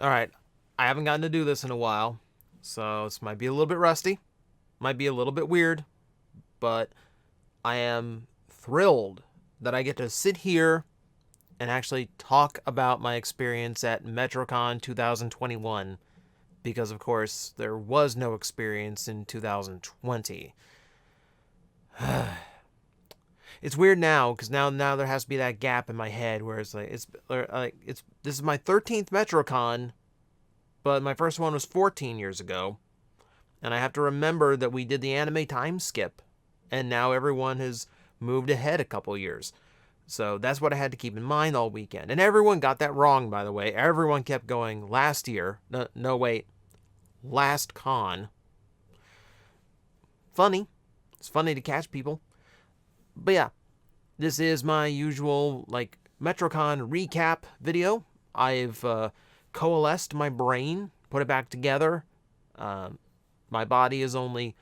Alright, I haven't gotten to do this in a while, so this might be a little bit rusty, might be a little bit weird, but I am thrilled that I get to sit here and actually talk about my experience at Metrocon 2021, because of course there was no experience in 2020. It's weird now because now there has to be that gap in my head where it's this is my 13th Metrocon, but my first one was 14 years ago, and I have to remember that we did the anime time skip, and now everyone has moved ahead a couple years. So that's what I had to keep in mind all weekend. And everyone got that wrong, by the way. Everyone kept going last year. No, wait. Last con. Funny. It's funny to catch people. But yeah, this is my usual, like, Metrocon recap video. I've coalesced my brain, put it back together. My body is only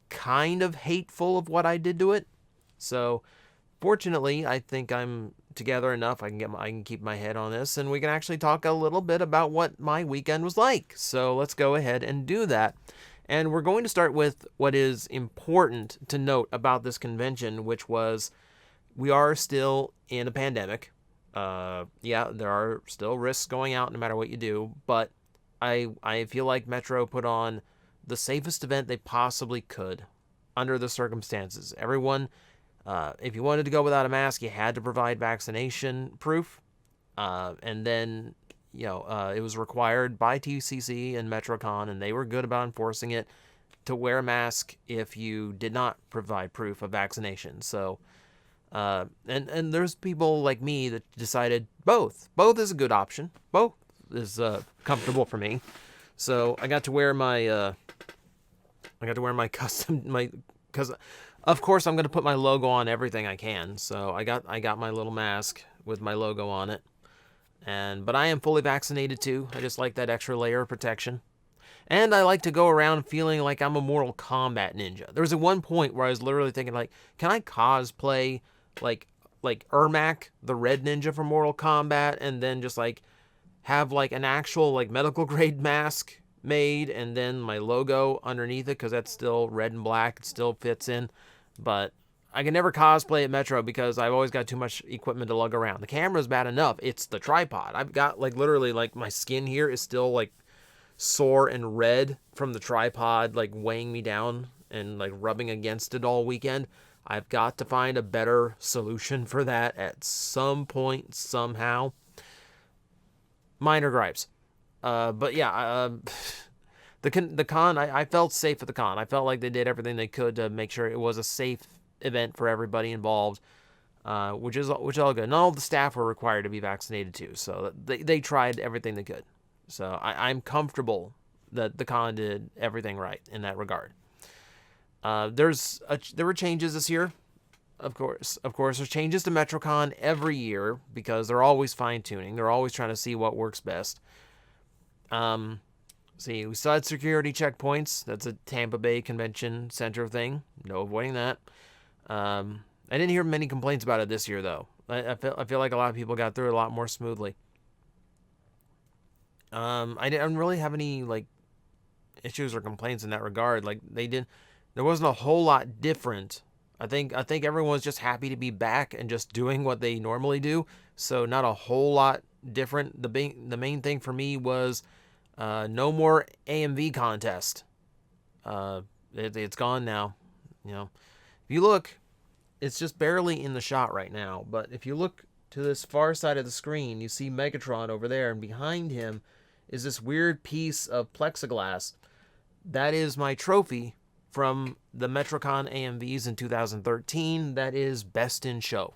kind of hateful of what I did to it. So fortunately, I think I'm together enough. I can keep my head on this, and we can actually talk a little bit about what my weekend was like. So let's go ahead and do that. And we're going to start with what is important to note about this convention, which was we are still in a pandemic. Yeah, there are still risks going out no matter what you do, but I feel like Metro put on the safest event they possibly could under the circumstances. Everyone, if you wanted to go without a mask, you had to provide vaccination proof. And then, it was required by TCC and Metrocon, and they were good about enforcing it to wear a mask if you did not provide proof of vaccination. So, and there's people like me that decided both. Both is a good option. Both is comfortable for me. So I got to wear my custom because of course I'm gonna put my logo on everything I can. So I got my little mask with my logo on it, but I am fully vaccinated too. I just like that extra layer of protection, and I like to go around feeling like I'm a Mortal Kombat ninja. There was at one point where I was literally thinking like, can I cosplay like Ermac, the red ninja from Mortal Kombat, and then just like have like an actual like medical grade mask made and then my logo underneath it because that's still red and black. It still fits in. But I can never cosplay at Metro because I've always got too much equipment to lug around. The camera's bad enough. It's the tripod. I've got like literally like my skin here is still like sore and red from the tripod like weighing me down and like rubbing against it all weekend. I've got to find a better solution for that at some point somehow. Minor gripes. But yeah, the con, I felt safe at the con. I felt like they did everything they could to make sure it was a safe event for everybody involved, which is all good. And all the staff were required to be vaccinated too, so they tried everything they could. So I'm comfortable that the con did everything right in that regard. There were changes this year. Of course, there's changes to Metrocon every year because they're always fine-tuning. They're always trying to see what works best. See, we still had security checkpoints. That's a Tampa Bay Convention Center thing. No avoiding that. I didn't hear many complaints about it this year, though. I feel like a lot of people got through it a lot more smoothly. I didn't really have any like issues or complaints in that regard. Like there wasn't a whole lot different. I think everyone was just happy to be back and just doing what they normally do. So not a whole lot different. The main thing for me was no more AMV contest. It's gone now. If you look, it's just barely in the shot right now. But if you look to this far side of the screen, you see Megatron over there, and behind him is this weird piece of plexiglass. That is my trophy from the Metrocon AMVs in 2013. That is Best in Show.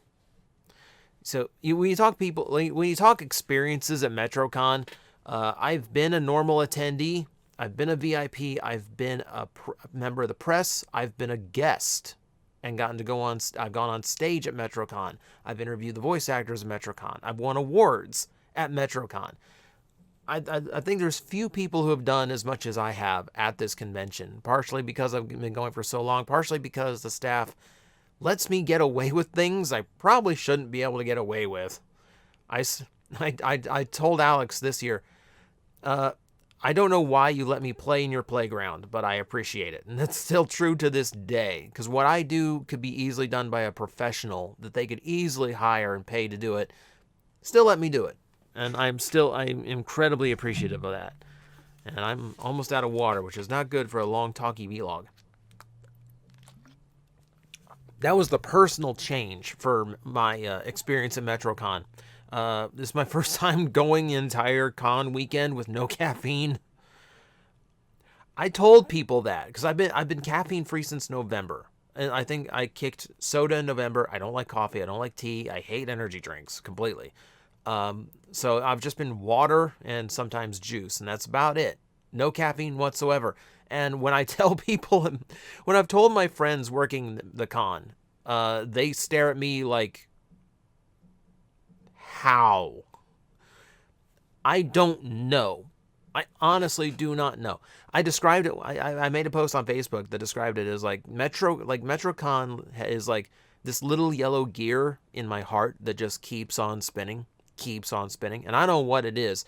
So when you talk experiences at Metrocon, I've been a normal attendee, I've been a VIP, I've been a member of the press, I've been a guest and gotten to go on. I've gone on stage at Metrocon. I've interviewed the voice actors at Metrocon. I've won awards at Metrocon. I think there's few people who have done as much as I have at this convention, partially because I've been going for so long, partially because the staff lets me get away with things I probably shouldn't be able to get away with. I told Alex this year, I don't know why you let me play in your playground, but I appreciate it. And that's still true to this day, because what I do could be easily done by a professional that they could easily hire and pay to do it. Still let me do it. And I'm incredibly appreciative of that. And I'm almost out of water, which is not good for a long talky vlog. That was the personal change for my experience at Metrocon. This is my first time going the entire con weekend with no caffeine. I told people that because I've been caffeine free since November, and I think I kicked soda in November. I don't like coffee. I don't like tea. I hate energy drinks completely. So I've just been water and sometimes juice, and that's about it. No caffeine whatsoever. And when I tell people, when I've told my friends working the con, they stare at me like, how? I don't know. I honestly do not know. I described it. I made a post on Facebook that described it as like Metrocon is like this little yellow gear in my heart that just keeps on spinning. And I don't know what it is,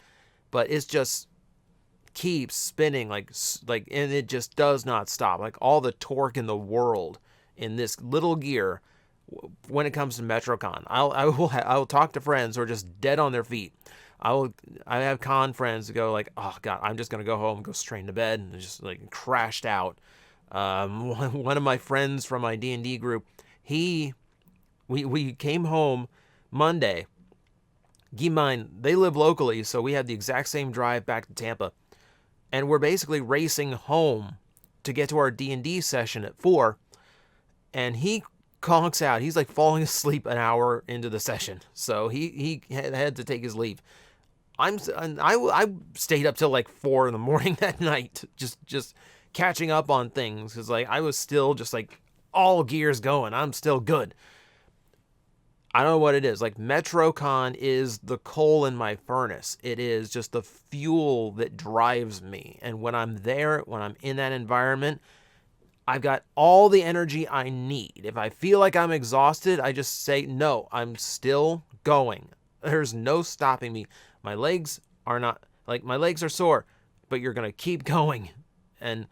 but it's just keeps spinning like, and it just does not stop. Like all the torque in the world in this little gear when it comes to Metrocon. I will talk to friends who are just dead on their feet. I have con friends who go like, oh god, I'm just gonna go home and go straight to bed, and just like crashed out. One of my friends from my D&D group, we came home Monday. Keep in mind, they live locally, so we had the exact same drive back to Tampa, and we're basically racing home to get to our D&D session at 4, and he conks out. He's like falling asleep an hour into the session, so he had to take his leave. I stayed up till like 4 in the morning that night, just catching up on things, because like I was still just like all gears going. I'm still good. I don't know what it is. Like Metrocon is the coal in my furnace. It is just the fuel that drives me. And when I'm there, when I'm in that environment, I've got all the energy I need. If I feel like I'm exhausted, I just say, no, I'm still going. There's no stopping me. My legs are not, like, my legs are sore, but you're going to keep going. And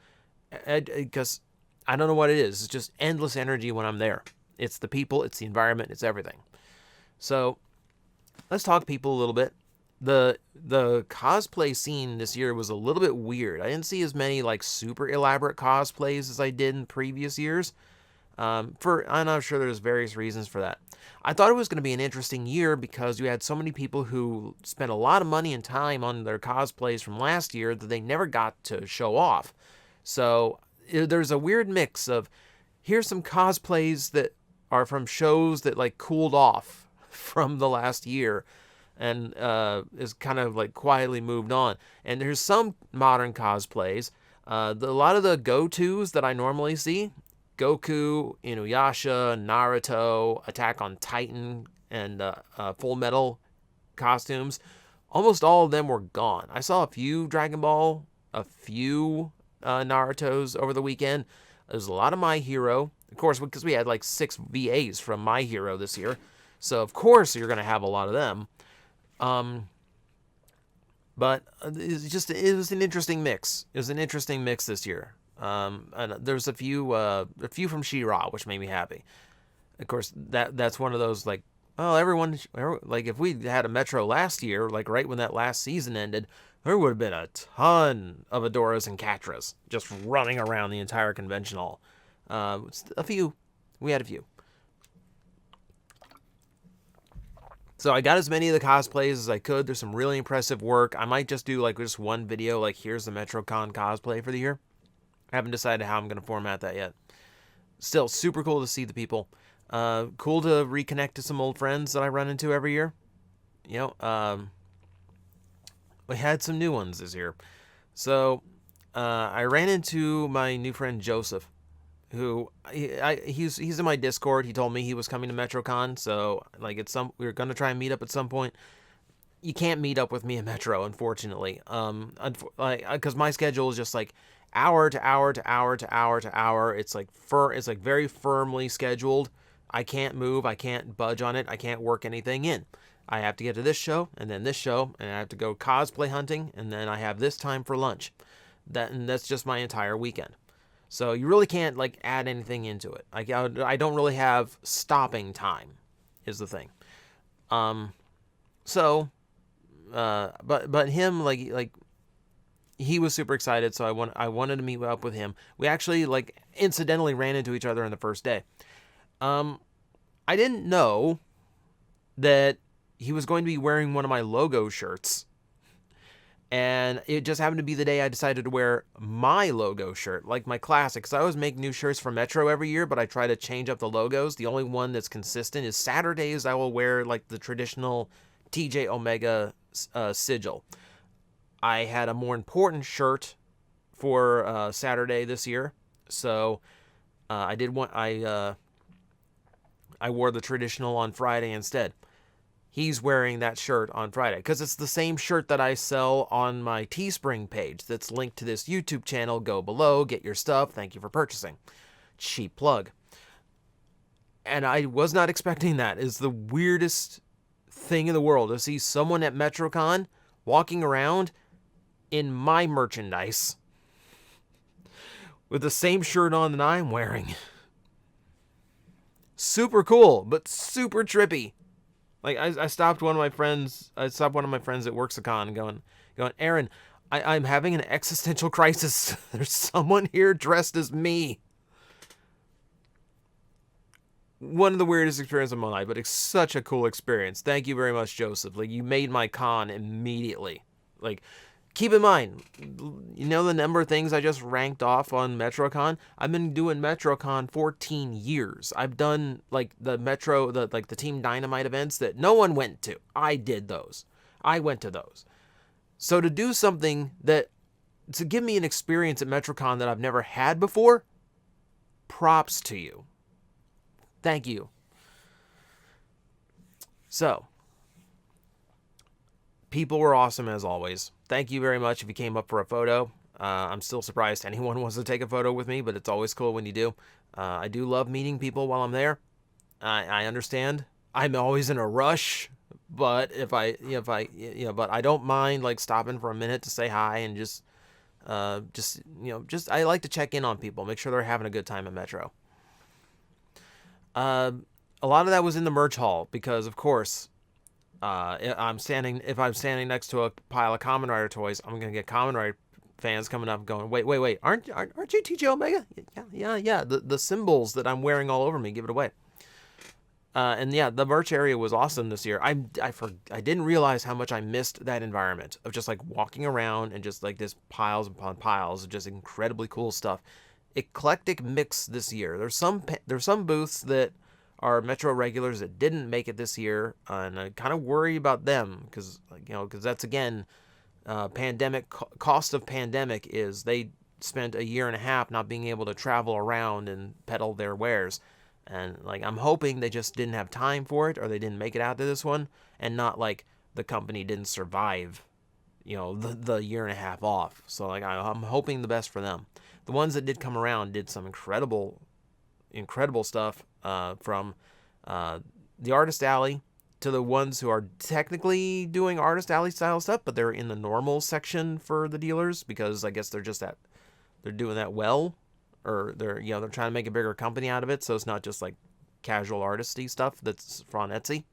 because I don't know what it is. It's just endless energy when I'm there. It's the people, it's the environment, it's everything. So let's talk people a little bit. The cosplay scene this year was a little bit weird. I didn't see as many like super elaborate cosplays as I did in previous years. And I'm sure there's various reasons for that. I thought it was going to be an interesting year because you had so many people who spent a lot of money and time on their cosplays from last year that they never got to show off. So there's a weird mix of, here's some cosplays that are from shows that like cooled off from the last year and is kind of like quietly moved on. And there's some modern cosplays. A lot of the go-tos that I normally see, Goku, Inuyasha, Naruto, Attack on Titan, and Full Metal costumes, almost all of them were gone. I saw a few Dragon Ball, a few Narutos over the weekend. There's a lot of My Hero, of course, because we had like 6 VAs from My Hero this year. So, of course, you're going to have a lot of them. But it was an interesting mix. It was an interesting mix this year. And there's a few from She-Ra, which made me happy. Of course, that's one of those like, oh, everyone, like if we had a Metro last year, like right when that last season ended, there would have been a ton of Adoras and Katras just running around the entire convention hall. We had a few. So I got as many of the cosplays as I could. There's some really impressive work. I might just do like just one video, like here's the Metrocon cosplay for the year. I haven't decided how I'm going to format that yet. Still, super cool to see the people. Cool to reconnect to some old friends that I run into every year. You know, we had some new ones this year. So I ran into my new friend Joseph, who he's in my Discord. He told me he was coming to Metrocon, so like we were gonna try and meet up at some point. You can't meet up with me in Metro, unfortunately. Because my schedule is just like hour to hour to hour to hour to hour. It's like very firmly scheduled. I can't move. I can't budge on it. I can't work anything in. I have to get to this show, and then this show, and I have to go cosplay hunting, and then I have this time for lunch. And that's just my entire weekend. So you really can't like add anything into it. I don't really have stopping time, is the thing. So, but him like he was super excited, so I wanted to meet up with him. We actually like incidentally ran into each other on the first day. I didn't know that he was going to be wearing one of my logo shirts. And it just happened to be the day I decided to wear my logo shirt, like my classic. Because I always make new shirts for Metro every year, but I try to change up the logos. The only one that's consistent is Saturdays. I will wear like the traditional TJOmega sigil. I had a more important shirt for Saturday this year, so I wore the traditional on Friday instead. He's wearing that shirt on Friday because it's the same shirt that I sell on my Teespring page that's linked to this YouTube channel. Go below, get your stuff. Thank you for purchasing. Cheap plug. And I was not expecting that. It's the weirdest thing in the world to see someone at Metrocon walking around in my merchandise with the same shirt on that I'm wearing. Super cool, but super trippy. Like I stopped one of my friends. I stopped one of my friends that works a con, going, Aaron, I'm having an existential crisis. There's someone here dressed as me. One of the weirdest experiences of my life, but it's such a cool experience. Thank you very much, Joseph. Like you made my con immediately. Like, keep in mind, you know the number of things I just ranked off on Metrocon? I've been doing Metrocon 14 years. I've done like the Team Dynamite events that no one went to. I did those. I went to those. So to do something to give me an experience at Metrocon that I've never had before, props to you. Thank you. So, people were awesome as always. Thank you very much if you came up for a photo. I'm still surprised anyone wants to take a photo with me, but it's always cool when you do. I do love meeting people while I'm there. I understand. I'm always in a rush, but but I don't mind like stopping for a minute to say hi and just I like to check in on people, make sure they're having a good time at Metro. A lot of that was in the merch hall because, of course, if I'm standing next to a pile of Kamen Rider toys, I'm gonna get Kamen Rider fans coming up going, wait, aren't you TJOmega? Yeah. The symbols that I'm wearing all over me give it away. And yeah, the merch area was awesome this year. I didn't realize how much I missed that environment of just like walking around and just like this piles upon piles of just incredibly cool stuff. Eclectic mix this year. There's some booths that are Metro regulars that didn't make it this year, and I kind of worry about them because that's again, cost of pandemic is they spent a year and a half not being able to travel around and peddle their wares, and like I'm hoping they just didn't have time for it or they didn't make it out to this one, and not like the company didn't survive, the year and a half off. So like I'm hoping the best for them. The ones that did come around did some incredible stuff, from the Artist Alley to the ones who are technically doing Artist Alley style stuff, but they're in the normal section for the dealers because I guess they're doing that well, or they're trying to make a bigger company out of it, so it's not just like casual artisty stuff that's on Etsy,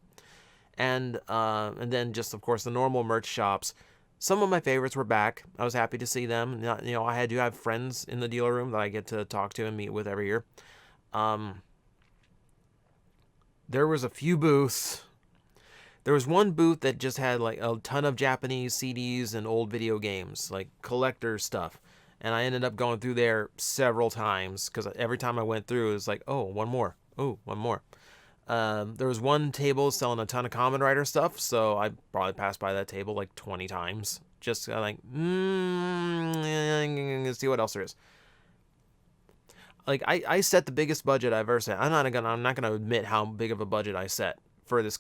and then just of course the normal merch shops. Some of my favorites were back. I was happy to see them. I do have friends in the dealer room that I get to talk to and meet with every year. There was a few booths. There was one booth that just had like a ton of Japanese CDs and old video games, like collector stuff. And I ended up going through there several times because every time I went through, it was like, oh, one more. Oh, one more. There was one table selling a ton of Kamen Rider stuff, so I probably passed by that table like 20 times. Just like, let's see what else there is. Like I set the biggest budget I've ever set. I'm not gonna admit how big of a budget I set for this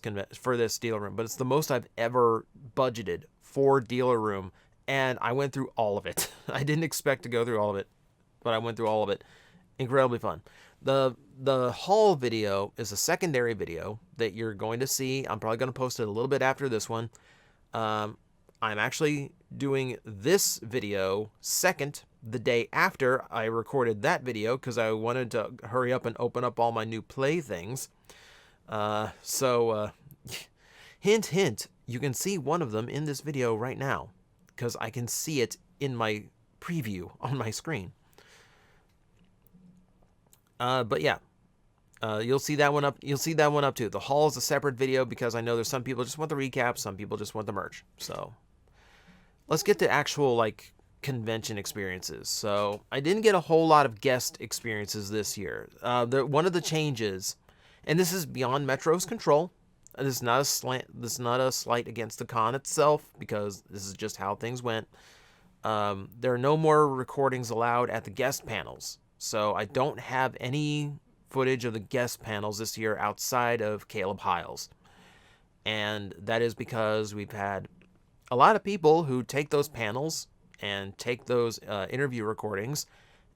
dealer room, but it's the most I've ever budgeted for dealer room, and I went through all of it. I didn't expect to go through all of it, but I went through all of it. Incredibly fun. The haul video is a secondary video that you're going to see. I'm probably going to post it a little bit after this one. I'm actually doing this video second, the day after I recorded that video, because I wanted to hurry up and open up all my new playthings. Hint, hint, you can see one of them in this video right now, because I can see it in my preview on my screen. But yeah, you'll see that one up. You'll see that one up too. The haul is a separate video because I know there's some people just want the recap, some people just want the merch. So let's get to actual like convention experiences. So I didn't get a whole lot of guest experiences this year. One of the changes, and this is beyond Metro's control. This is not a slight against the con itself, because this is just how things went. There are no more recordings allowed at the guest panels. So I don't have any footage of the guest panels this year outside of Caleb Hiles. And that is because we've had a lot of people who take those panels and take those interview recordings,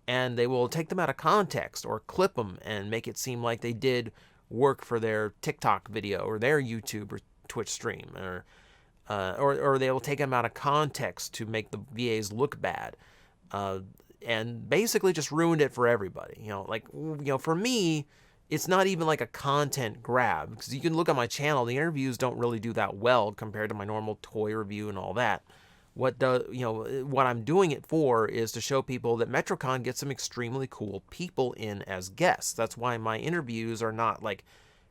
and they will take them out of context or clip them and make it seem like they did work for their TikTok video or their YouTube or Twitch stream, or they will take them out of context to make the VAs look bad. And basically just ruined it for everybody. For me, it's not even like a content grab, because you can look at my channel, the interviews don't really do that well compared to my normal toy review and all that. What I'm doing it for is to show people that Metrocon gets some extremely cool people in as guests. That's why my interviews are not like,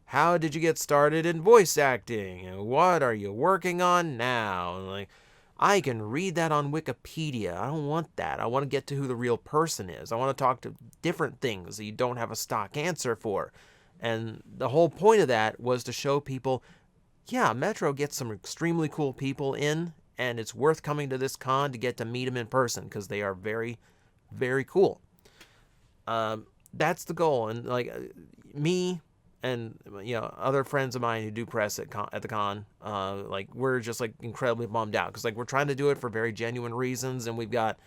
how did you get started in voice acting? What are you working on now? Like, I can read that on Wikipedia. I don't want that. I want to get to who the real person is. I want to talk to different things that you don't have a stock answer for. And the whole point of that was to show people, yeah, Metro gets some extremely cool people in, and it's worth coming to this con to get to meet them in person, because they are very, very cool. That's the goal. And like me and other friends of mine who do press at the con, like we're just like incredibly bummed out, because like we're trying to do it for very genuine reasons, and we've got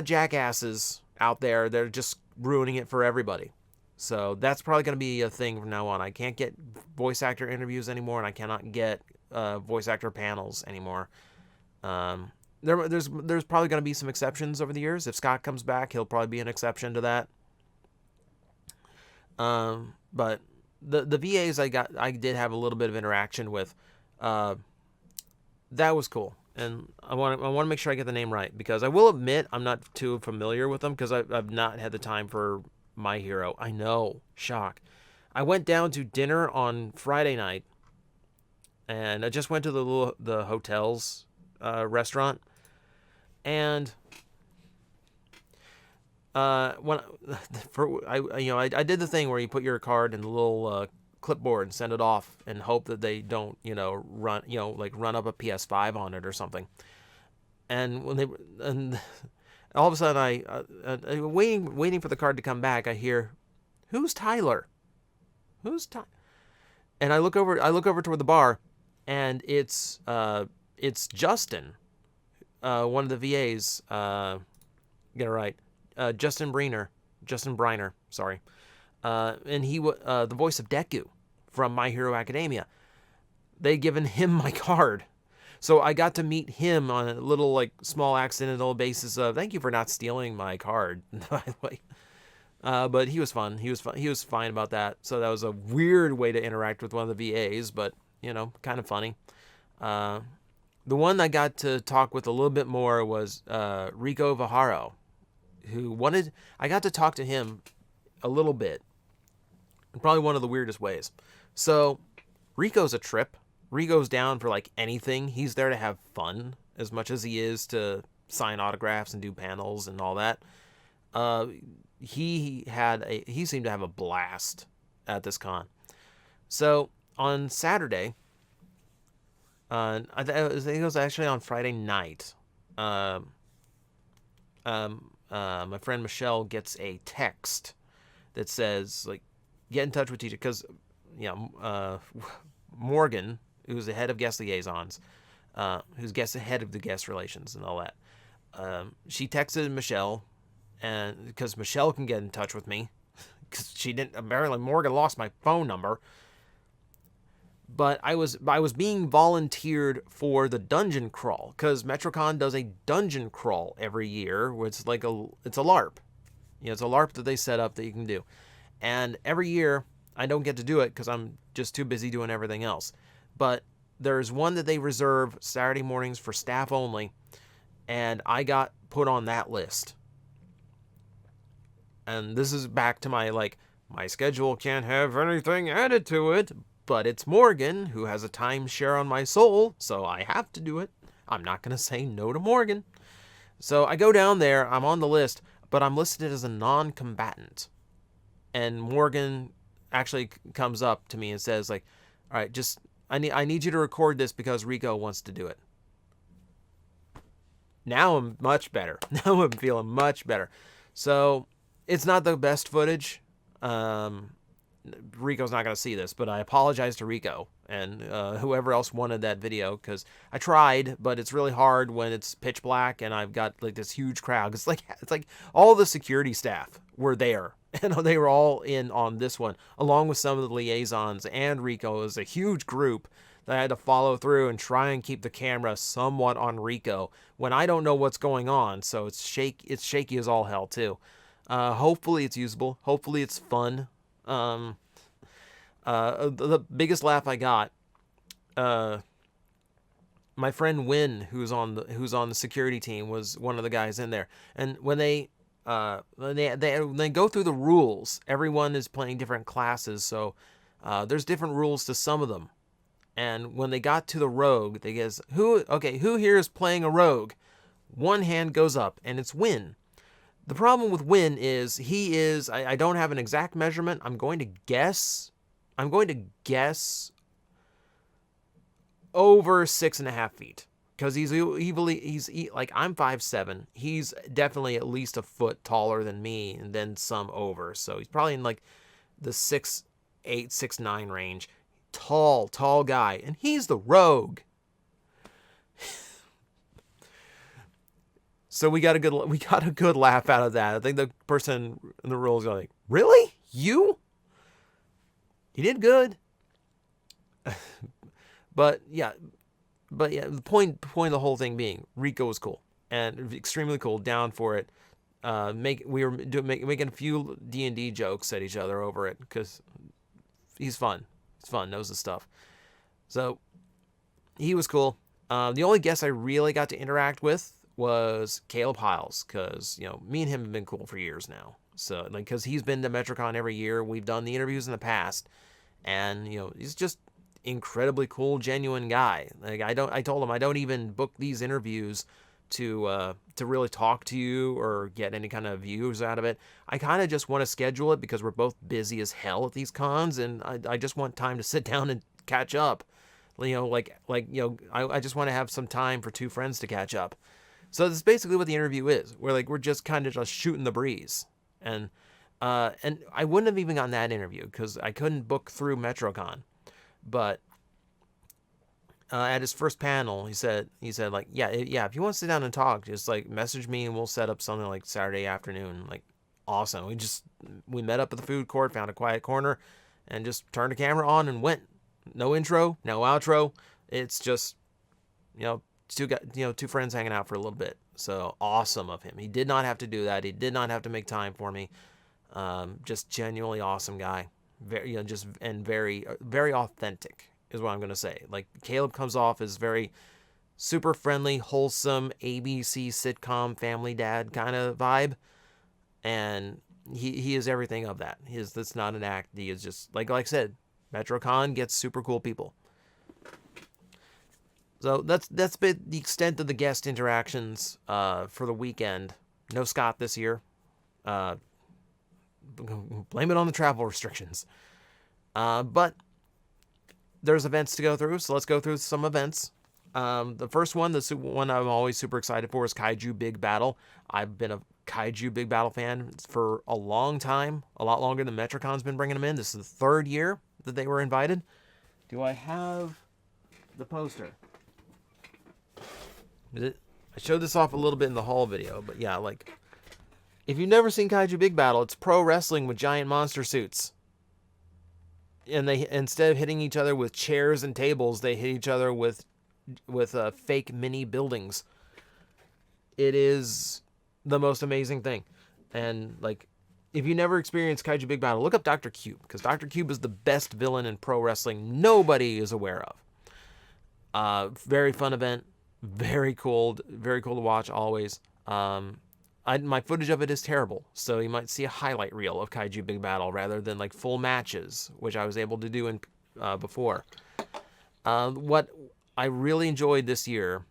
jackasses out there that are just ruining it for everybody. So that's probably going to be a thing from now on. I can't get voice actor interviews anymore, and I cannot get voice actor panels anymore. There's probably going to be some exceptions over the years. If Scott comes back, he'll probably be an exception to that. But the VAs I did have a little bit of interaction with. That was cool, and I want to make sure I get the name right, because I will admit I'm not too familiar with them, because I've not had the time for My Hero. I know, shock. I went down to dinner on Friday night, and I just went to the hotel's restaurant, and I did the thing where you put your card in the little clipboard and send it off and hope that they don't run up a PS5 on it or something. And all of a sudden I waiting for the card to come back, I hear, "Who's Tyler? Who's Tyler?" And I look over toward the bar, and it's Justin, one of the VAs. Get it right. Justin Briner, sorry. And he the voice of Deku from My Hero Academia. They'd given him my card. So I got to meet him on a little like small accidental basis of, thank you for not stealing my card, by the way. But he was fun. He was fine about that. So that was a weird way to interact with one of the VAs, but kind of funny. The one I got to talk with a little bit more was Rico Vajaro, I got to talk to him a little bit, in probably one of the weirdest ways. So, Rico's a trip. Rico's down for like anything. He's there to have fun as much as he is to sign autographs and do panels and all that. He seemed to have a blast at this con. So, on Saturday, I think it was actually on Friday night, my friend Michelle gets a text that says, like, get in touch with TJ, because Morgan, who's the head of guest liaisons, who's head of the guest relations and all that, she texted Michelle, and because Michelle can get in touch with me, because she didn't. Apparently, Morgan lost my phone number. But I was being volunteered for the dungeon crawl, because Metrocon does a dungeon crawl every year, where it's a LARP. It's a LARP that they set up that you can do. And every year, I don't get to do it because I'm just too busy doing everything else. But there's one that they reserve Saturday mornings for staff only, and I got put on that list. And this is back to my schedule can't have anything added to it, but it's Morgan who has a timeshare on my soul, so I have to do it. I'm not going to say no to Morgan. So I go down there, I'm on the list, but I'm listed as a non-combatant. And Morgan actually comes up to me and says, all right, I need you to record this because Rico wants to do it. Now I'm much better. Now I'm feeling much better. So it's not the best footage. Rico's not going to see this, but I apologize to Rico and whoever else wanted that video, because I tried, but it's really hard when it's pitch black and I've got this huge crowd. It's like all the security staff were there, and they were all in on this one, along with some of the liaisons, and Rico. It was a huge group that I had to follow through and try and keep the camera somewhat on Rico when I don't know what's going on. So it's shaky as all hell too. Hopefully it's usable. Hopefully it's fun. The biggest laugh I got, my friend Win, who's on the security team, was one of the guys in there. And when they go through the rules, everyone is playing different classes, so there's different rules to some of them. And when they got to the rogue, they guess who here is playing a rogue? One hand goes up, and it's Win. The problem with Win is I don't have an exact measurement. I'm going to guess over 6.5 feet, because he's I'm 5'7". He's definitely at least a foot taller than me, and then some over. So he's probably in the 6'8", 6'9" range. Tall guy, and he's the rogue. So we got a good laugh out of that. I think the person in the rules are like, "Really? You did good." But yeah, the point of the whole thing being, Rico was cool and extremely cool, down for it. We were making a few D&D jokes at each other over it, because he's fun. He's fun, knows his stuff. So he was cool. The only guest I really got to interact with was Caleb Hiles, because me and him have been cool for years now. So because he's been to Metrocon every year, we've done the interviews in the past, and he's just incredibly cool, genuine guy. I told him I don't even book these interviews to really talk to you or get any kind of views out of it. I kind of just want to schedule it because we're both busy as hell at these cons, and I just want time to sit down and catch up. I just want to have some time for two friends to catch up. So that's basically what the interview is. We're just kind of just shooting the breeze. And I wouldn't have even gotten that interview because I couldn't book through Metrocon. But at his first panel, he said yeah, if you want to sit down and talk, just message me and we'll set up something Saturday afternoon. Awesome. We met up at the food court, found a quiet corner, and just turned the camera on and went. No intro, no outro. It's just two friends hanging out for a little bit. So awesome of him. He did not have to do that. He did not have to make time for me. Just genuinely awesome guy. Very, very, very authentic is what I'm going to say. Caleb comes off as very super friendly, wholesome, ABC sitcom family dad kind of vibe. And he is everything of that. That's not an act. He is just, like I said, Metrocon gets super cool people. So that's been the extent of the guest interactions for the weekend. No Scott this year. Blame it on the travel restrictions. But there's events to go through, so let's go through some events. The first one, the one I'm always super excited for, is Kaiju Big Battle. I've been a Kaiju Big Battle fan for a long time, a lot longer than Metrocon's been bringing them in. This is the third year that they were invited. Do I have the poster? I showed this off a little bit in the haul video, but yeah, If you've never seen Kaiju Big Battle, it's pro wrestling with giant monster suits. And they, instead of hitting each other with chairs and tables, they hit each other with fake mini buildings. It is the most amazing thing. And like, if you never experienced Kaiju Big Battle, look up Dr. Cube, because Dr. Cube is the best villain in pro wrestling nobody is aware of. Very fun event, very cool to watch always. My footage of it is terrible, so you might see a highlight reel of Kaiju Big Battle rather than like full matches, which I was able to do in before. What I really enjoyed this year,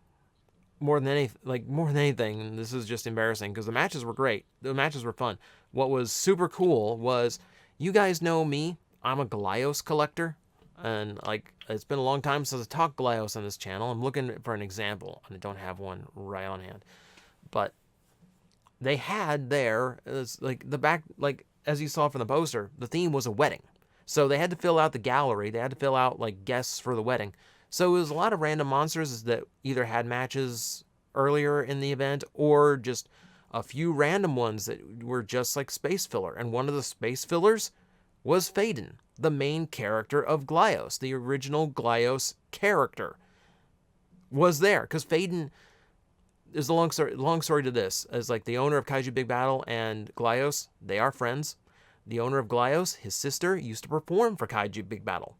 more than anything, and this is just embarrassing because the matches were great. The matches were fun. What was super cool was, you guys know me, I'm a Glyos collector, and like, it's been a long time since I talked Glyos on this channel. I'm looking for an example, and I don't have one right on hand, but they had there, like the back, like as you saw from the poster, the theme was a wedding. So they had to fill out the gallery. They had to fill out like guests for the wedding. So it was a lot of random monsters that either had matches earlier in the event or just a few random ones that were just like space filler. And one of the space fillers was Phaedon, the main character of Glyos. The original Glyos character was there because Phaedon, there's a long story to this. As like the owner of Kaiju Big Battle and Glyos, they are friends. The owner of Glyos, his sister, used to perform for Kaiju Big Battle.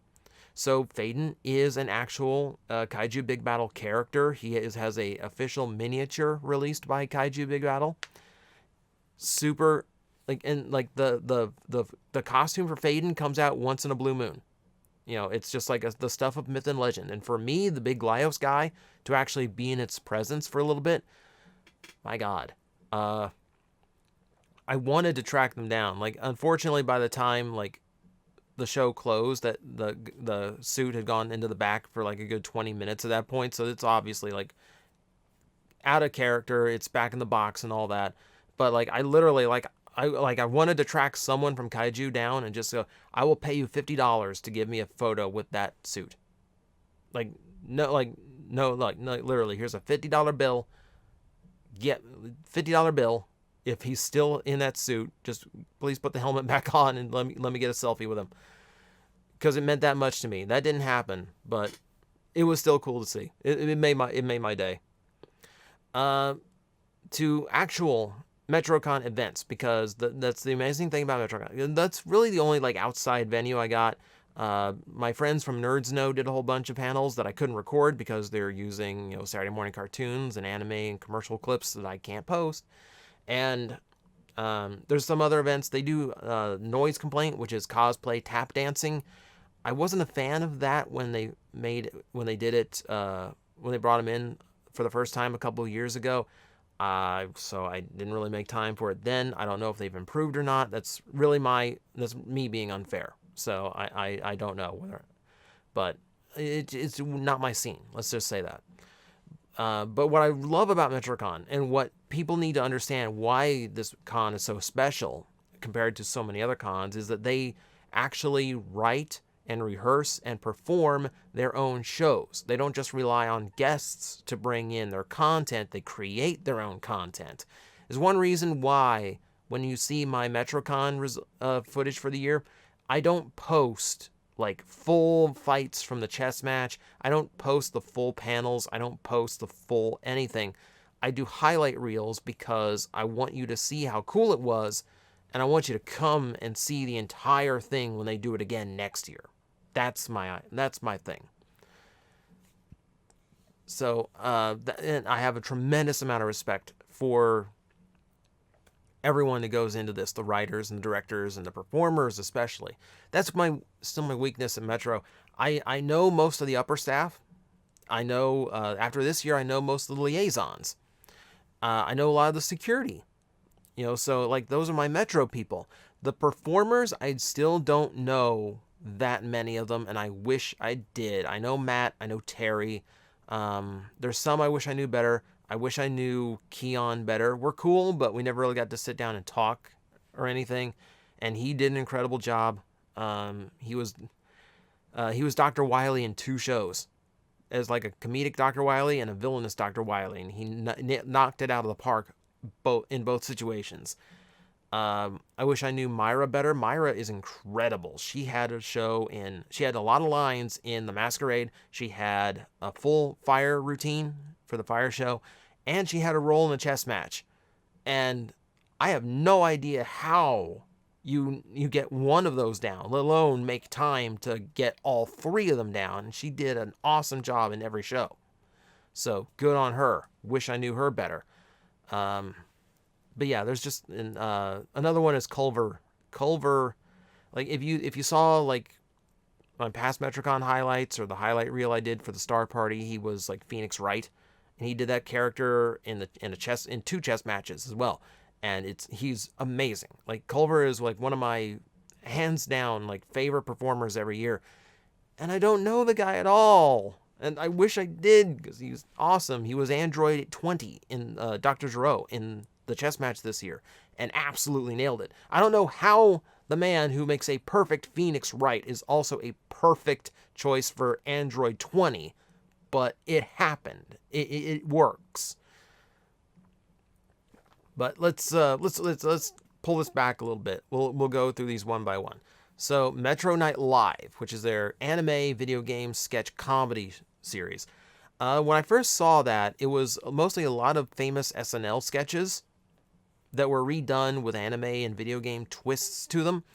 So Phaedon is an actual Kaiju Big Battle character. He has a official miniature released by Kaiju Big Battle. Super, like, and like the costume for Phaedon comes out once in a blue moon. You know, it's just like the stuff of myth and legend. And for me, the big Glyos guy, to actually be in its presence for a little bit, my God. I wanted to track them down. Like, unfortunately, by the time, like, the show closed, that the suit had gone into the back for, like, a good 20 minutes at that point. So it's obviously, like, out of character. It's back in the box and all that. But, like, I literally, I wanted to track someone from Kaiju down and just go, I will pay you $50 to give me a photo with that suit. No, literally, here's a $50 bill. Get $50 bill. If he's still in that suit, just please put the helmet back on and let me get a selfie with him. Because it meant that much to me. That didn't happen, but it was still cool to see. It made my day. To actual Metrocon events, because that's the amazing thing about Metrocon. That's really the only like outside venue I got. My friends from Nerds Know did a whole bunch of panels that I couldn't record because they're using, you know, Saturday morning cartoons and anime and commercial clips that I can't post. And there's some other events. They do Noise Complaint, which is cosplay tap dancing. I wasn't a fan of that when they did it, when they brought them in for the first time a couple of years ago. So I didn't really make time for it then. I don't know if they've improved or not. That's me being unfair. So I don't know whether, but it's not my scene. Let's just say that. But what I love about Metrocon, and what people need to understand why this con is so special compared to so many other cons, is that they actually write and rehearse and perform their own shows. They don't just rely on guests to bring in their content. They create their own content. There's one reason why when you see my Metrocon footage for the year, I don't post like full fights from the chess match. I don't post the full panels. I don't post the full anything. I do highlight reels because I want you to see how cool it was, and I want you to come and see the entire thing when they do it again next year. That's my thing. So, and I have a tremendous amount of respect for everyone that goes into this, the writers and the directors and the performers especially. That's still my weakness in Metro. I know most of the upper staff. I know, after this year, I know most of the liaisons. I know a lot of the security. You know, so like those are my Metro people. The performers, I still don't know that many of them, and I wish I did. I know Matt, I know Terry. There's some I wish I knew better. I wish I knew Keon better. We're cool, but we never really got to sit down and talk or anything. And he did an incredible job. He was Dr. Wily in 2 shows, as like a comedic Dr. Wily and a villainous Dr. Wily, and he knocked it out of the park in both situations. I wish I knew Myra better. Myra is incredible. She had she had a lot of lines in the Masquerade. She had a full fire routine for the fire show, and she had a role in the chess match. And I have no idea how you get one of those down, let alone make time to get all three of them down. And she did an awesome job in every show. So good on her. Wish I knew her better. But yeah, there's just another one is Culver. Culver, like if you saw like my past Metrocon highlights or the highlight reel I did for the Star Party, he was like Phoenix Wright, and he did that character in two chess matches as well, and he's amazing. Like Culver is like one of my hands down like favorite performers every year, and I don't know the guy at all. And I wish I did because he's awesome. He was Android 20 in Dr. Gero in the chess match this year and absolutely nailed it. I don't know how the man who makes a perfect Phoenix Wright is also a perfect choice for Android 20, but it happened. It works. But let's pull this back a little bit. We'll go through these one by one. So Metro Night Live, which is their anime, video game, sketch comedy series. When I first saw that, it was mostly a lot of famous SNL sketches that were redone with anime and video game twists to them.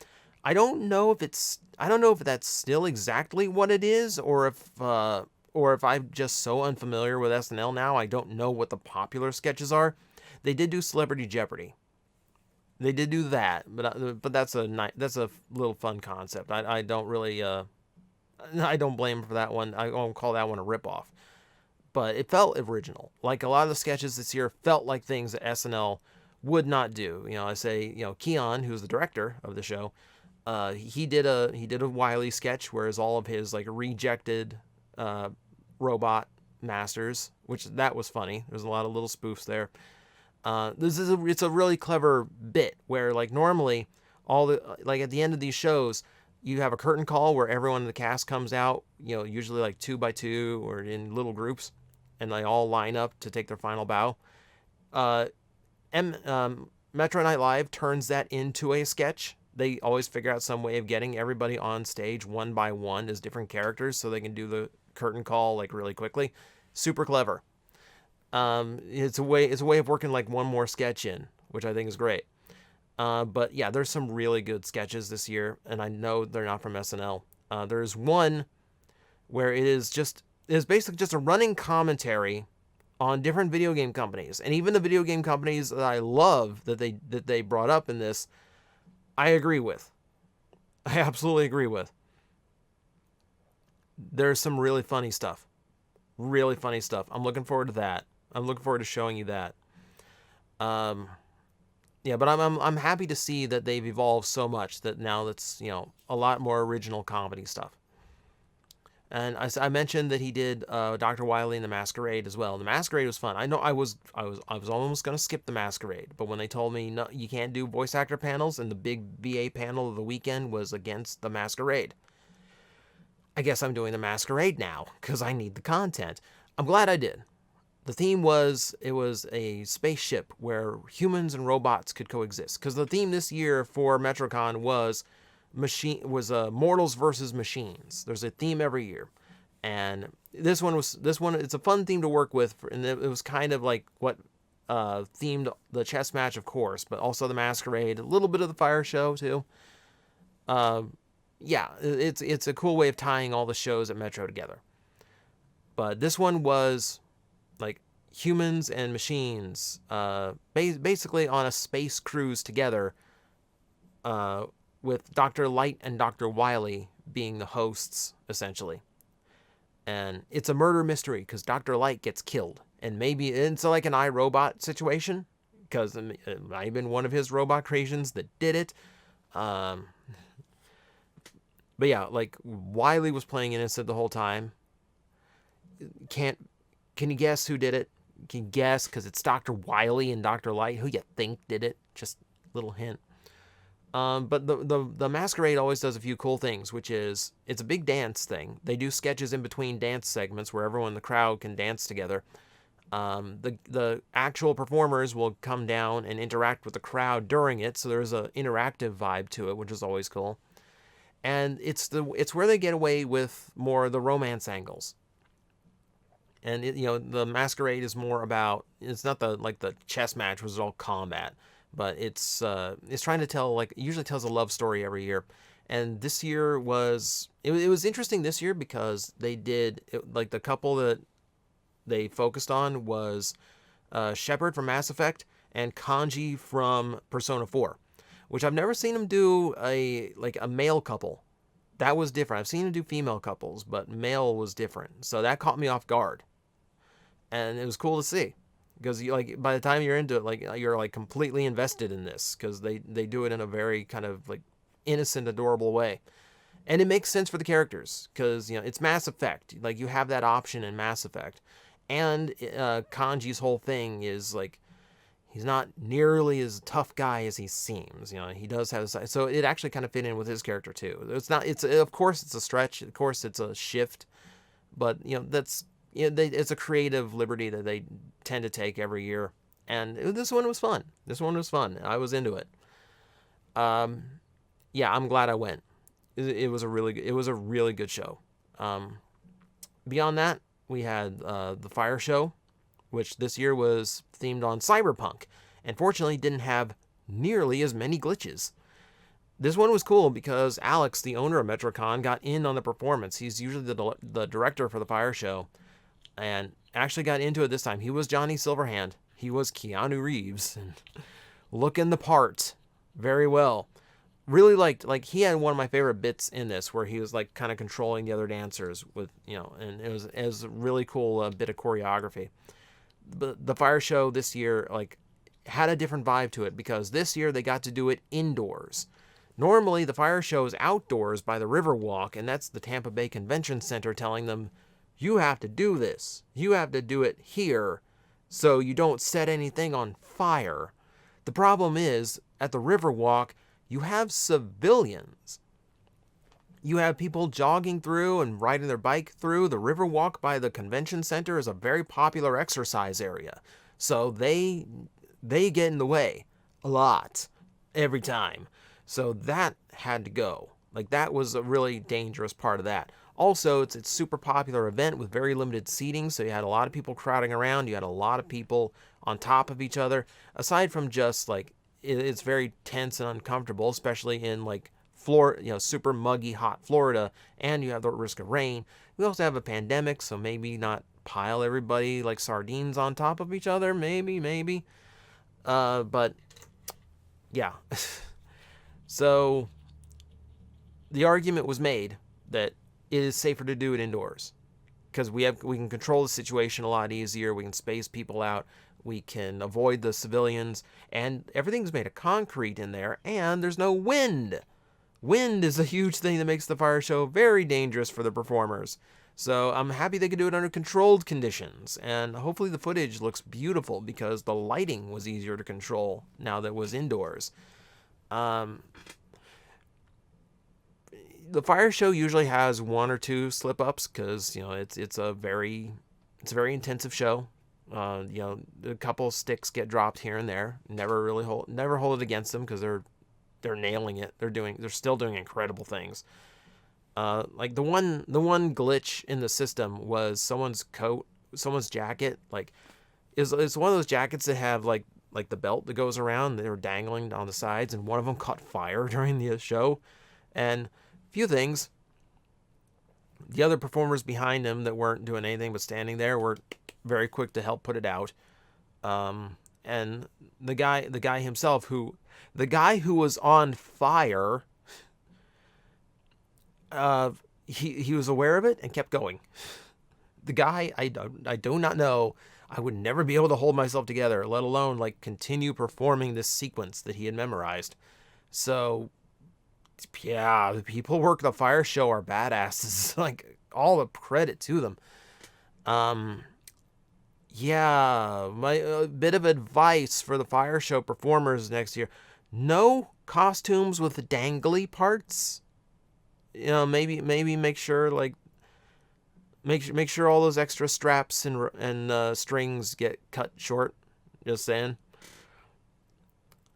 I don't know if that's still exactly what it is, or if I'm just so unfamiliar with SNL now, I don't know what the popular sketches are. They did do Celebrity Jeopardy. They did do that, but that's a little fun concept. I don't really I don't blame them for that one. I won't call that one a ripoff, but it felt original. Like a lot of the sketches this year felt like things that SNL would not do. I say Keon, who's the director of the show, he did a Wily sketch, whereas all of his like rejected robot masters, which that was funny. There's a lot of little spoofs there. It's a really clever bit where like normally at the end of these shows you have a curtain call where everyone in the cast comes out, usually like 2 by 2 or in little groups, and they all line up to take their final bow. Metro Night Live turns that into a sketch. They always figure out some way of getting everybody on stage one by one as different characters so they can do the curtain call like really quickly. Super clever. It's a way of working like one more sketch in, which I think is great. But yeah, there's some really good sketches this year, and I know they're not from SNL. There's one where it is basically just a running commentary on different video game companies, and even the video game companies that I love that they brought up in this, I agree with. I absolutely agree with. There's some really funny stuff. Really funny stuff. I'm looking forward to that. I'm looking forward to showing you that. Yeah, but I'm happy to see that they've evolved so much that now that's a lot more original comedy stuff. And I mentioned that he did Dr. Wily in the Masquerade as well. The Masquerade was fun. I know I was almost gonna skip the Masquerade, but when they told me no, you can't do voice actor panels, and the big VA panel of the weekend was against the Masquerade, I guess I'm doing the Masquerade now because I need the content. I'm glad I did. The theme was a spaceship where humans and robots could coexist. Because the theme this year for Metrocon was mortals versus machines. There's a theme every year, and this one it's a fun theme to work with, and it was kind of like what themed the chess match, of course, but also the Masquerade, a little bit of the fire show too. Yeah, it's a cool way of tying all the shows at Metro together. But this one was like humans and machines, basically on a space cruise together, with Dr. Light and Dr. Wily being the hosts, essentially. And it's a murder mystery because Dr. Light gets killed. And maybe it's like an iRobot situation, because it might have been one of his robot creations that did it. But yeah, like Wily was playing innocent the whole time. Can you guess who did it? Can you guess? Because it's Dr. Wily and Dr. Light. Who you think did it? Just a little hint. But the Masquerade always does a few cool things, which is it's a big dance thing. They do sketches in between dance segments where everyone in the crowd can dance together. The actual performers will come down and interact with the crowd during it, so there's an interactive vibe to it, which is always cool. And it's where they get away with more of the romance angles. And the Masquerade is more about, it's not the chess match, which is all combat, but it's trying to tell, like, it usually tells a love story every year. And this year it was interesting this year because they did like the couple that they focused on was Shepard from Mass Effect and Kanji from Persona 4, which I've never seen them do a male couple. That was different. I've seen them do female couples, but male was different. So that caught me off guard. And it was cool to see because by the time you're into it, you're completely invested in this because they do it in a very kind of innocent, adorable way. And it makes sense for the characters because it's Mass Effect. You have that option in Mass Effect. And Kanji's whole thing is he's not nearly as tough guy as he seems. He does have so it actually kind of fit in with his character too. Of course it's a stretch. Of course it's a shift, but it's a creative liberty that they tend to take every year. And this one was fun. I was into it. Yeah, I'm glad I went. It was a really good show. Beyond that, we had the Fire Show, which this year was themed on cyberpunk, and fortunately didn't have nearly as many glitches. This one was cool because Alex, the owner of Metrocon, got in on the performance. He's usually the director for the Fire Show, and actually got into it this time. He was Johnny Silverhand. He was Keanu Reeves, and looking the part very well. Really liked, he had one of my favorite bits in this where he was kind of controlling the other dancers with, and it was a really cool bit of choreography. But the Fire Show this year, had a different vibe to it because this year they got to do it indoors. Normally the Fire Show is outdoors by the Riverwalk, and that's the Tampa Bay Convention Center telling them, you have to do this. You have to do it here so you don't set anything on fire. The problem is, at the Riverwalk, you have civilians. You have people jogging through and riding their bike through. The Riverwalk by the convention center is a very popular exercise area. So they get in the way a lot every time. So that had to go. That was a really dangerous part of that. Also, it's a super popular event with very limited seating, so you had a lot of people crowding around. You had a lot of people on top of each other. Aside from just it's very tense and uncomfortable, especially in Florida, super muggy, hot Florida, and you have the risk of rain. We also have a pandemic, so maybe not pile everybody like sardines on top of each other. Maybe. But yeah. So the argument was made that it is safer to do it indoors because we can control the situation a lot easier. We can space people out. We can avoid the civilians, and everything's made of concrete in there, and there's no wind. Wind is a huge thing that makes the Fire Show very dangerous for the performers. So I'm happy they could do it under controlled conditions, and hopefully the footage looks beautiful because the lighting was easier to control now that it was indoors. The Fire Show usually has one or two slip-ups because it's a very intensive show. A couple sticks get dropped here and there. Never hold it against them because they're nailing it. They're still doing incredible things. The one glitch in the system was someone's jacket. It's one of those jackets that have the belt that goes around. They were dangling on the sides, and one of them caught fire during the show. And a few things. The other performers behind him that weren't doing anything but standing there were very quick to help put it out. And the guy himself, who was on fire, he was aware of it and kept going. The guy, I do not know. I would never be able to hold myself together, let alone continue performing this sequence that he had memorized. So, yeah, the people who work the Fire Show are badasses. All the credit to them. Yeah, my bit of advice for the Fire Show performers next year: no costumes with dangly parts. Maybe make sure make sure all those extra straps and strings get cut short. Just saying.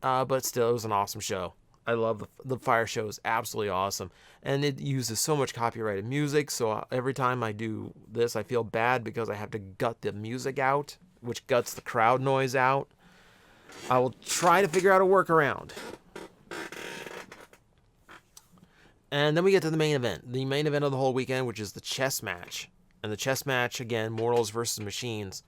But still, it was an awesome show. I love the fire show is absolutely awesome, and it uses so much copyrighted music. So every time I do this, I feel bad because I have to gut the music out, which guts the crowd noise out. I will try to figure out a workaround. And then we get to the main event of the whole weekend, which is the chess match. And the chess match, again, Mortals versus Machines.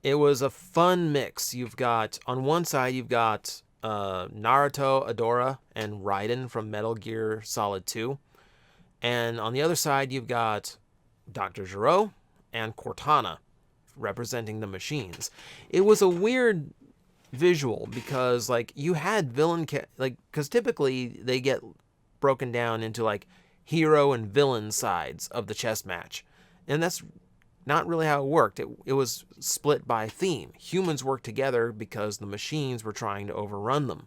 It was a fun mix. You've got, on one side, you've got Naruto, Adora, and Raiden from Metal Gear Solid 2. And on the other side, you've got Dr. Gero and Cortana representing the Machines. It was a weird visual because, like, you had because typically they get broken down into, like, hero and villain sides of the chess match. And that's not really how it worked. It was split by theme. Humans worked together because the machines were trying to overrun them.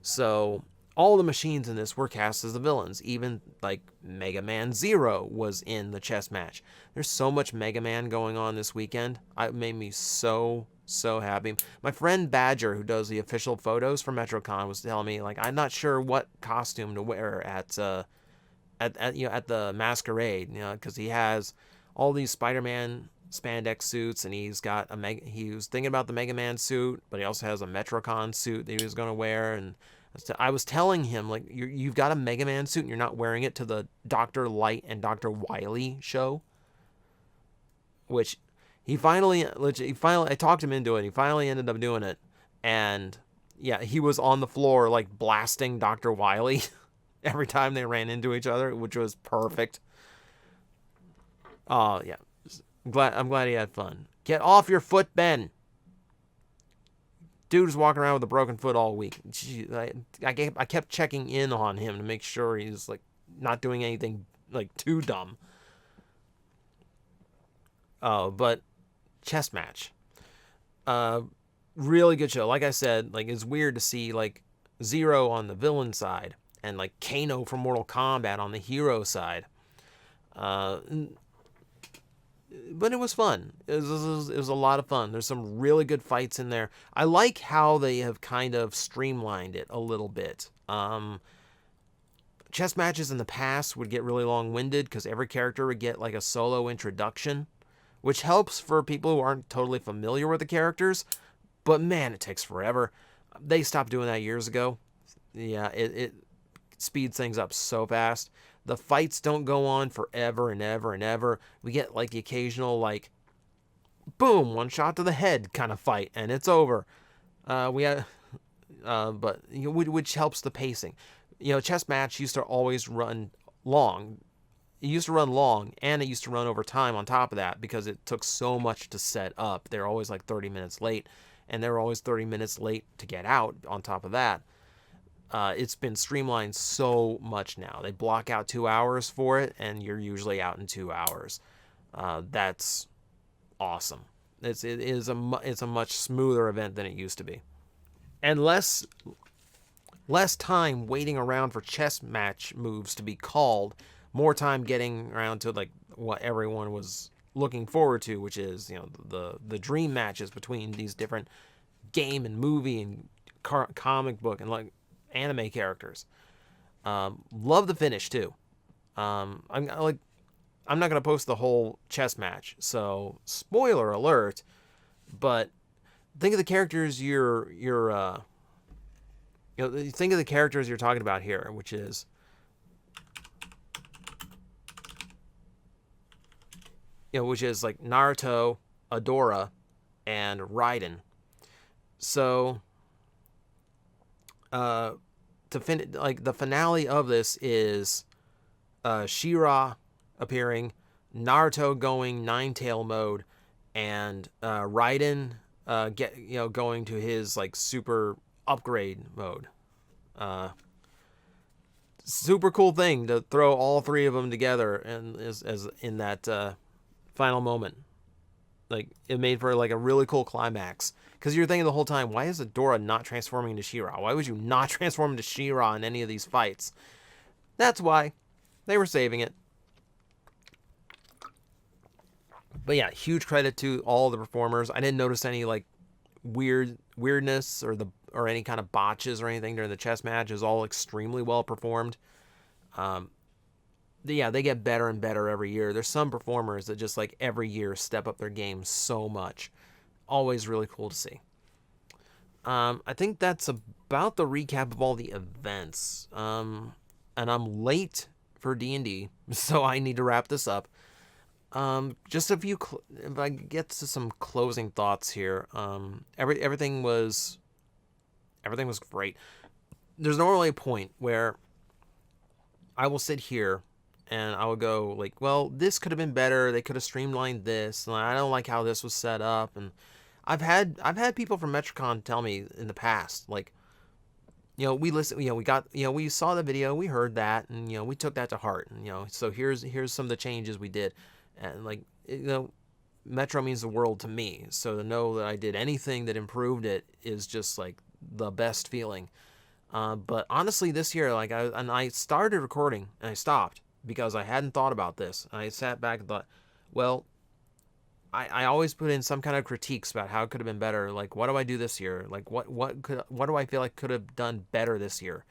So all the machines in this were cast as the villains. Even like Mega Man Zero was in the chess match. There's so much Mega Man going on this weekend. It made me so happy. My friend Badger, who does the official photos for Metrocon, was telling me, like, I'm not sure what costume to wear at the Masquerade, because he has all these Spider-Man spandex suits, and he was thinking about the Mega Man suit, but he also has a Metrocon suit that he was going to wear. And I was telling him, like, you've got a Mega Man suit and you're not wearing it to the Dr. Light and Dr. Wily show, which I talked him into it. He finally ended up doing it. And yeah, he was on the floor, like, blasting Dr. Wily every time they ran into each other, which was perfect. Oh, yeah. I'm glad he had fun. Get off your foot, Ben. Dude was walking around with a broken foot all week. I kept checking in on him to make sure he's, like, not doing anything, like, too dumb. But chess match. Really good show. Like I said, like, it's weird to see, like, Zero on the villain side and, like, Kano from Mortal Kombat on the hero side. But it was fun. It was a lot of fun. There's some really good fights in there. I like how they have kind of streamlined it a little bit. Chess matches in the past would get really long-winded because every character would get, like, a solo introduction, which helps for people who aren't totally familiar with the characters. But man, it takes forever. They stopped doing that years ago. Yeah, it speeds things up so fast. The fights don't go on forever and ever and ever. We get, like, the occasional, like, boom, one shot to the head kind of fight, and it's over. Which helps the pacing. Chess match used to always run long. It used to run long, and it used to run over time on top of that because it took so much to set up. They're always, like, 30 minutes late, and they're always 30 minutes late to get out on top of that. It's been streamlined so much now. They block out 2 hours for it, and you're usually out in 2 hours. That's awesome. It's a much smoother event than it used to be, and less time waiting around for chess match moves to be called. More time getting around to, like, what everyone was looking forward to, which is the dream matches between these different game and movie and comic book and, like, anime characters. Love the finish too. I'm not gonna post the whole chess match, so spoiler alert. But think of the characters think of the characters you're talking about here, which is like Naruto, Adora, and Raiden. So the finale of this is She-Ra appearing, Naruto going Nine-Tail mode, and Raiden going to his, like, super upgrade mode. Super cool thing to throw all three of them together and as in that final moment. Like, it made for, like, a really cool climax. Because you're thinking the whole time, why is Adora not transforming into She-Ra? Why would you not transform into She-Ra in any of these fights? That's why. They were saving it. But yeah, huge credit to all the performers. I didn't notice any like weirdness or any kind of botches or anything during the chess match. It was all extremely well performed. Yeah, they get better and better every year. There's some performers that just like every year step up their game so much. Always really cool to see. I think that's about the recap of all the events. And I'm late for D&D, so I need to wrap this up. Just a few. If I get to some closing thoughts here, everything was great. There's normally a point where I will sit here and I will go like, well, this could have been better. They could have streamlined this, and I don't like how this was set up. And I've had people from Metrocon tell me in the past, like, we listen, we saw the video, we heard that, and we took that to heart, and so here's some of the changes we did, and like, Metro means the world to me. So to know that I did anything that improved it is just like the best feeling. But honestly, this year, like, I started recording and I stopped because I hadn't thought about this. I sat back and thought, well, I always put in some kind of critiques about how it could have been better. Like, what do I do this year? Like, what do I feel like could have done better this year?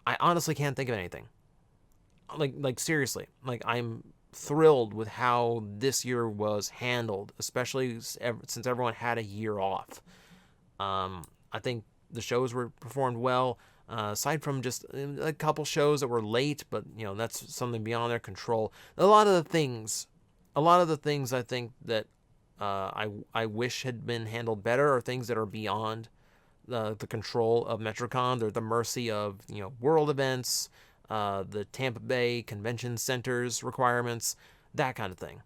I honestly can't think of anything. Like seriously, like, I'm thrilled with how this year was handled, especially since everyone had a year off. I think the shows were performed well, aside from just a couple shows that were late, but that's something beyond their control. A lot of the things I think that I wish had been handled better are things that are beyond the control of Metrocon. They're the mercy of world events, the Tampa Bay Convention Center's requirements, that kind of thing.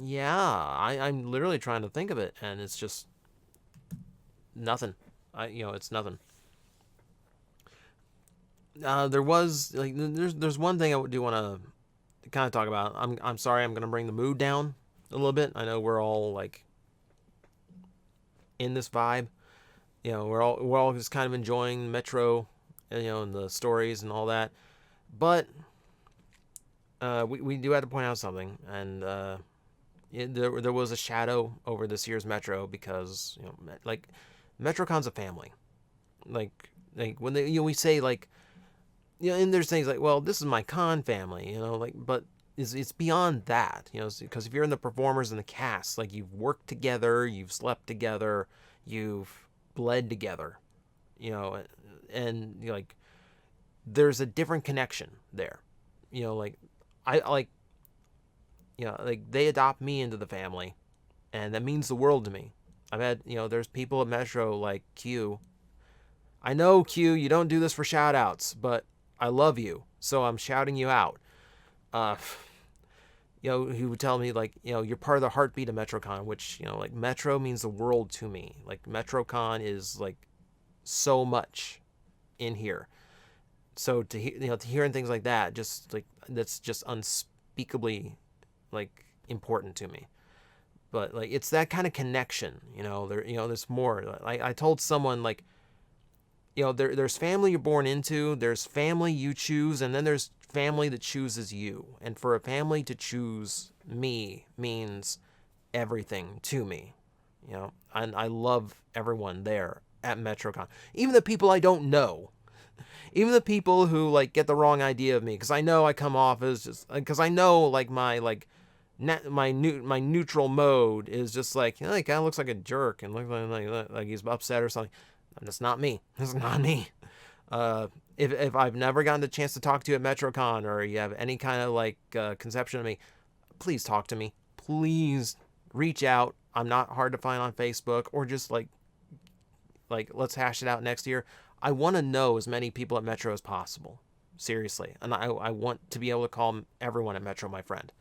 Yeah, I'm literally trying to think of it, and it's just nothing. It's nothing. There was like there's one thing I do want to kind of talk about. I'm sorry, I'm gonna bring the mood down a little bit. I know we're all like in this vibe. We're all just kind of enjoying Metro, and the stories and all that. But we do have to point out something, and there was a shadow over this year's Metro because like, Metrocon's a family. Like when we say like, and there's things like, well, this is my con family, like, but it's beyond that, because if you're in the performers and the cast, like, you've worked together, you've slept together, you've bled together, and like, there's a different connection there, like, I like, like, they adopt me into the family, and that means the world to me. I've had, there's people at Metro like Q. I know, Q, you don't do this for shout outs, but I love you, so I'm shouting you out. He would tell me, like, you're part of the heartbeat of Metrocon, which, like, Metro means the world to me. Like, Metrocon is, like, so much in here. So to hearing things like that, just like, that's just unspeakably, like, important to me. But like, it's that kind of connection, there's more. I told someone, like, there's family you're born into, there's family you choose, and then there's family that chooses you. And for a family to choose me means everything to me, and I love everyone there at Metrocon. Even the people I don't know. Even the people who, like, get the wrong idea of me, because I know I come off as just, because I know, like, my neutral mode is just like, that guy looks like a jerk and looks like he's upset or something. That's not me. That's not me. If I've never gotten the chance to talk to you at Metrocon, or you have any kind of like conception of me, please talk to me. Please reach out. I'm not hard to find on Facebook, or just like let's hash it out next year. I want to know as many people at Metro as possible. Seriously. And I want to be able to call everyone at Metro my friend.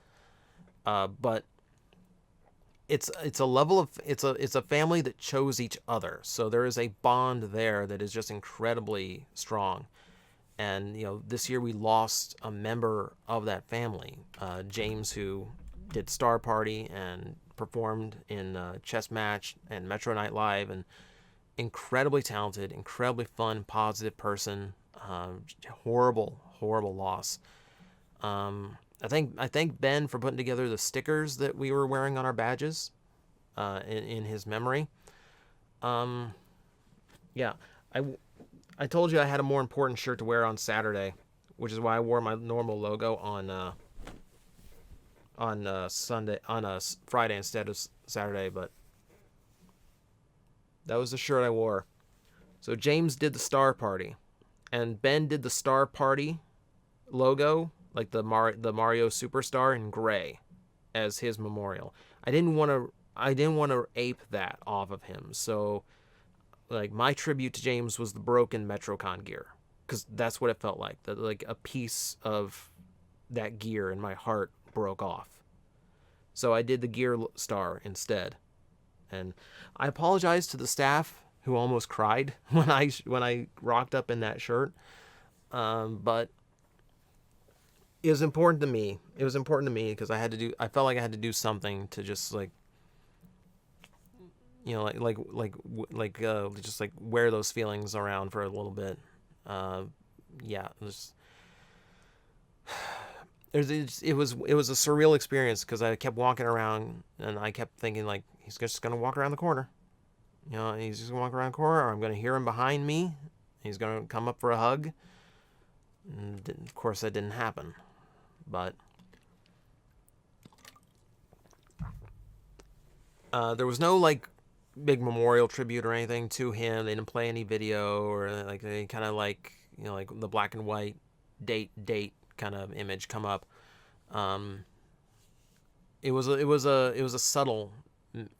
But it's a level of, it's a family that chose each other. So there is a bond there that is just incredibly strong. And, this year we lost a member of that family, James, who did Star Party and performed in Chess Match and Metro Night Live, and incredibly talented, incredibly fun, positive person. Horrible loss. I thank Ben for putting together the stickers that we were wearing on our badges, in his memory. Um, yeah, I I told you I had a more important shirt to wear on Saturday, which is why I wore my normal logo on Sunday on Friday instead of Saturday. But that was the shirt I wore. So James did the Star Party, and Ben did the Star Party logo, like the Mario Superstar in gray, as his memorial. I didn't want to ape that off of him. So like my tribute to James was the broken Metrocon gear, because that's what it felt like. That like a piece of that gear in my heart broke off. So I did the gear star instead. And I apologize to the staff who almost cried when I rocked up in that shirt. But it was important to me. It was important to me because I felt like I had to do something to just like, just like wear those feelings around for a little bit. Yeah, it was a surreal experience because I kept walking around and I kept thinking like he's just gonna walk around the corner. He's just gonna walk around the corner, or I'm gonna hear him behind me. He's gonna come up for a hug. And of course, that didn't happen. But there was no like big memorial tribute or anything to him. They didn't play any video or like they kind of like like the black and white date kind of image come up. It was a subtle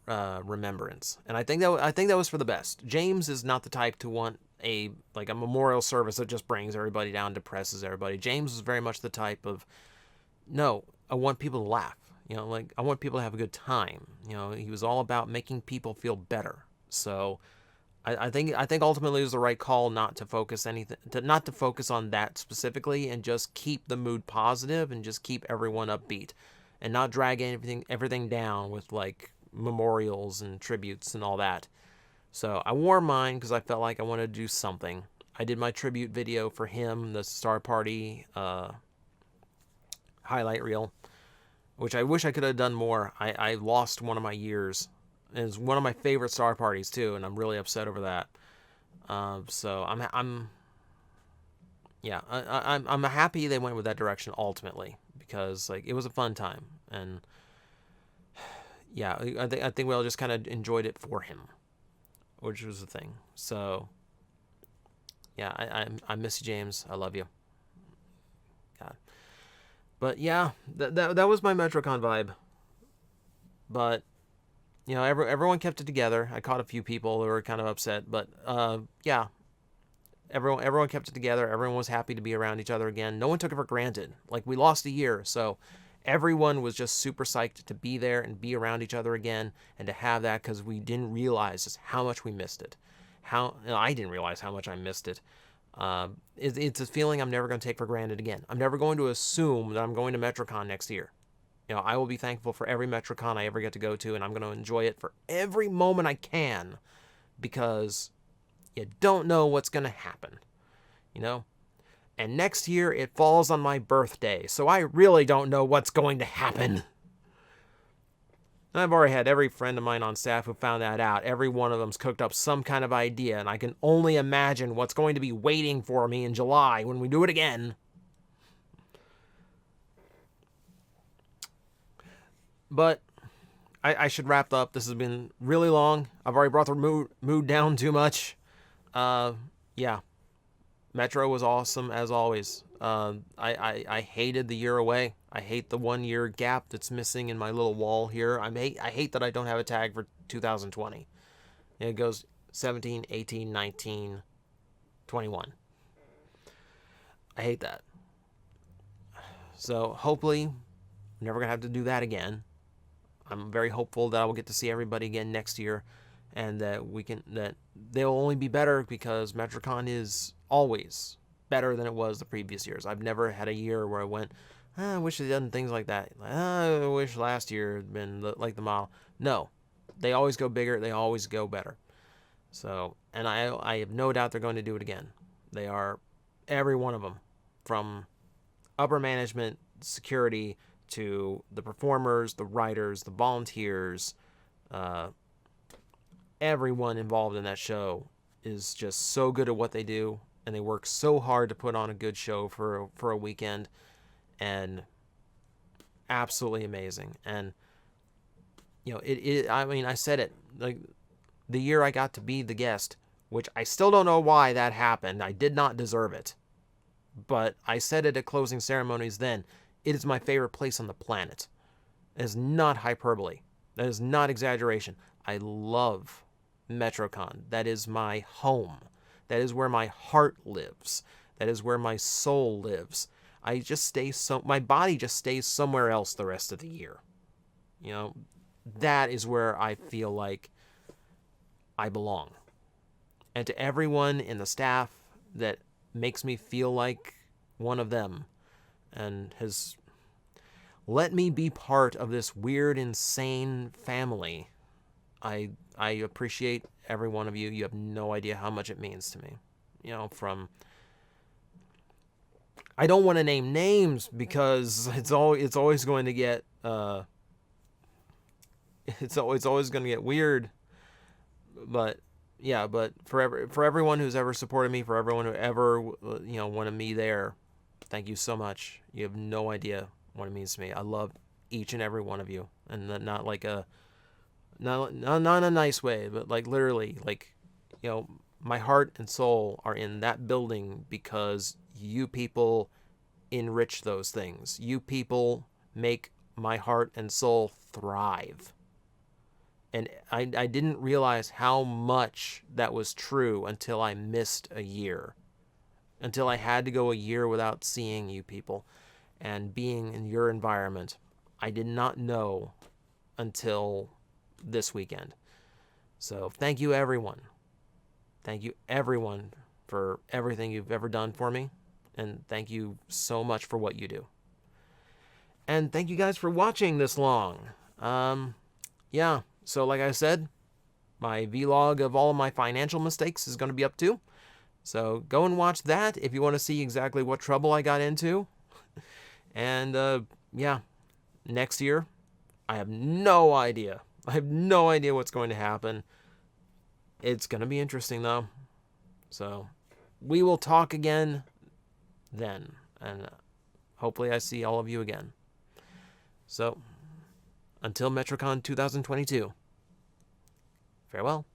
remembrance, and I think that was for the best. James is not the type to want a memorial service that just brings everybody down, depresses everybody. James was very much the type of, no, I want people to laugh. Like I want people to have a good time. He was all about making people feel better. So I think ultimately it was the right call not to focus on that specifically, and just keep the mood positive and just keep everyone upbeat, and not drag everything down with like memorials and tributes and all that. So I wore mine because I felt like I wanted to do something. I did my tribute video for him, the Star Party highlight reel, which I wish I could have done more. I lost one of my years. And it's one of my favorite Star Parties too, and I'm really upset over that. So I'm happy they went with that direction ultimately, because like it was a fun time, and yeah, I think we all just kind of enjoyed it for him, which was the thing. So yeah, I miss you, James. I love you. God. But yeah, that was my Metrocon vibe. But everyone kept it together. I caught a few people who were kind of upset, but yeah, everyone kept it together. Everyone was happy to be around each other again. No one took it for granted. Like, we lost a year, so everyone was just super psyched to be there and be around each other again, and to have that, because we didn't realize just how much we missed it. I didn't realize how much I missed it. It's a feeling I'm never going to take for granted again. I'm never going to assume that I'm going to Metrocon next year. I will be thankful for every Metrocon I ever get to go to, and I'm going to enjoy it for every moment I can, because you don't know what's going to happen, And next year, it falls on my birthday, so I really don't know what's going to happen. I've already had every friend of mine on staff who found that out. Every one of them's cooked up some kind of idea, and I can only imagine what's going to be waiting for me in July when we do it again. But I should wrap up. This has been really long. I've already brought the mood down too much. Yeah. Metro was awesome as always. I hated the year away. I hate the 1 year gap that's missing in my little wall here. I hate that I don't have a tag for 2020. It goes 17, 18, 19, 21. I hate that. So hopefully, I'm never going to have to do that again. I'm very hopeful that I will get to see everybody again next year, and that they'll only be better, because Metrocon is always better than it was the previous years. I've never had a year where I went, I wish they'd done things like that. I wish last year had been like the model. No, they always go bigger. They always go better. So, and I have no doubt they're going to do it again. They are, every one of them, from upper management security to the performers, the writers, the volunteers, everyone involved in that show is just so good at what they do, and they work so hard to put on a good show for a weekend, and absolutely amazing. And I mean, I said it, like, the year I got to be the guest, which I still don't know why that happened. I did not deserve it, but I said it at closing ceremonies then. It is my favorite place on the planet. It is not hyperbole. That is not exaggeration. I love Metrocon. That is my home. That is where my heart lives. That is where my soul lives. My body just stays somewhere else the rest of the year. That is where I feel like I belong. And to everyone in the staff that makes me feel like one of them and has let me be part of this weird, insane family, I appreciate every one of you. You have no idea how much it means to me. I don't want to name names because it's always going to get it's always going to get weird. But yeah, but for everyone who's ever supported me, for everyone who ever wanted me there, thank you so much. You have no idea what it means to me. I love each and every one of you, and not like not in a nice way, but like literally, like, my heart and soul are in that building because you people enrich those things. You people make my heart and soul thrive. And I didn't realize how much that was true until I missed a year. Until I had to go a year without seeing you people and being in your environment. I did not know until this weekend. So thank you, everyone. Thank you, everyone, for everything you've ever done for me. And thank you so much for what you do. And thank you guys for watching this long. Yeah, so like I said, my vlog of all of my financial mistakes is going to be up too. So go and watch that if you want to see exactly what trouble I got into. And yeah, next year, I have no idea. I have no idea what's going to happen. It's going to be interesting though. So we will talk again then. And hopefully I see all of you again. So until Metrocon 2022, farewell.